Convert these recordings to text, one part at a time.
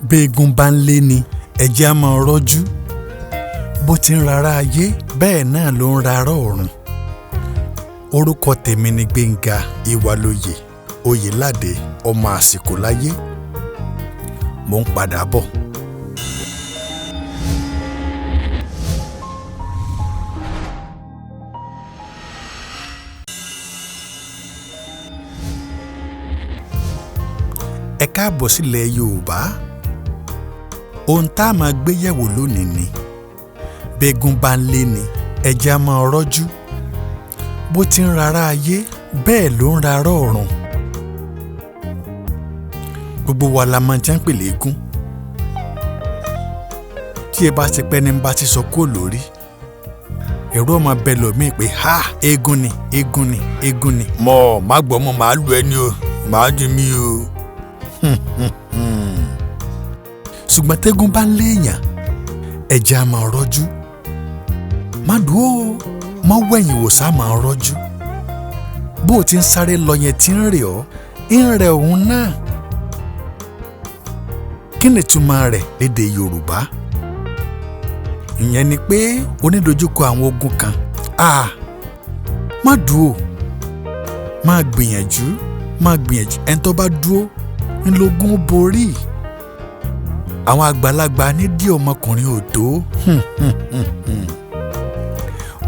béegun bá ń lé ni ẹ̀jẹ̀ á máa rọ́jú bó ti ń rárá ayé bẹ́ẹ̀ náà ló ń rárá ọ̀run. Orúkọ tèmi ni Gbénga Ìwàlóye Oyèládé ọmọ àsìkò láyé. Mo ń padà bọ̀. Ẹ káàbọ̀ sílẹ̀ Yorùbá. Ohun tá a máa gbé yẹ̀wò lónìí ni béegun bá ń lé ni ẹ̀jẹ̀ á máa rọ́jú bó ti ń rárá ayé bẹ́ẹ̀ ló ń rárá ọ̀run. Gbogbo wa la máa jẹ́ ń pèlè eégún. Tí ẹ bá ti pẹ́ ní bá ti sọ kó lórí ẹ̀rọ ọmọ bẹ́ẹ̀ lọ́mí pé ha eégún ni eégún ni eégún ni. Mọ̀ má gbọ́ mọ́ màá lu ẹni o màá di mí o. Ṣùgbọ́n tẹ́gún bá ń léèyàn ẹ̀jẹ̀ á máa rọ́jú. Má dúró má wẹ̀yìn wò sá máa rọ́jú. Bó o ti ń sáré lọ yẹn tí ń rẹ̀ ọ́ ń rẹ̀ òun náà. Kí ni ìtumọ̀ rẹ̀ lédè Yorùbá? Ìyẹn ni pé onídojúkọ àwọn ogun kan. Má dúró má gbìyànjú ẹni tó bá dúró ńlógún borí. Àwọn àgbàlagbà ní dí ọmọkùnrin ò tó.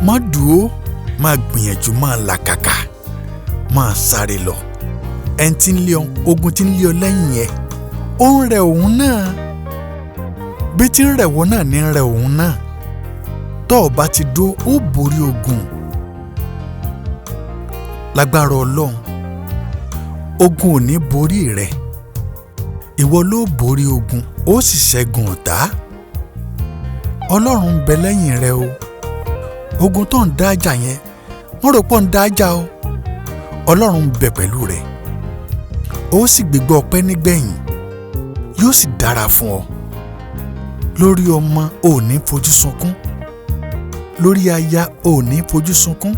Má dúró má gbìyànjú má làkàkà má sáré lọ. Ẹni tí ń lé ọ ogun tí ń lé ọ lẹ́yìn yẹn ó ń rẹ òun náà. Bí tí ń rẹ̀wọ́ náà ní ń rẹ òun náà. Tọ́ ọ bá ti dúró ó borí ogun. Lágbára Ọlọ́run ogun ò ní borí rẹ. Ìwọ ló borí ogun ó sì ṣẹ́gun ọ̀tá. Ọlọ́run ń bẹ lẹ́yìn rẹ o. Ogun tó ń dá jà yẹn wọ́n rò pọ̀ ń dá jà o. Ọlọ́run ń bẹ pẹ̀lú rẹ. Ó sì gbégbá ọpẹ́ nígbẹ̀yìn. Yóò sì dára fún ọ. Lórí ọmọ ò ní fojú sunkún. Lórí aya ò ní fojú sunkún.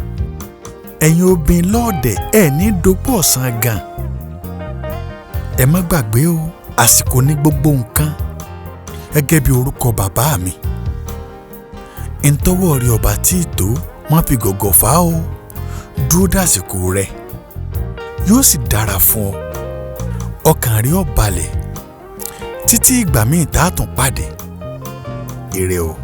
Ẹ̀yin obìnrin lọ́ọ̀dẹ̀ ẹ̀ ní dopò ọ̀sán gan. Ẹ má gbàgbé o àsìkò ní gbogbo nǹkan gẹ́gẹ́ bí orúkọ bàbá mi. Ntọ́wọ́ rí ọba tí ì tó má fi gọ̀gọ̀ fà á o. Dúró dàsìkò rẹ yóò sì dára fún ọ. Ọkàn rí ó balẹ̀ títí ìgbà míì tá a tún pàdé. Ire o.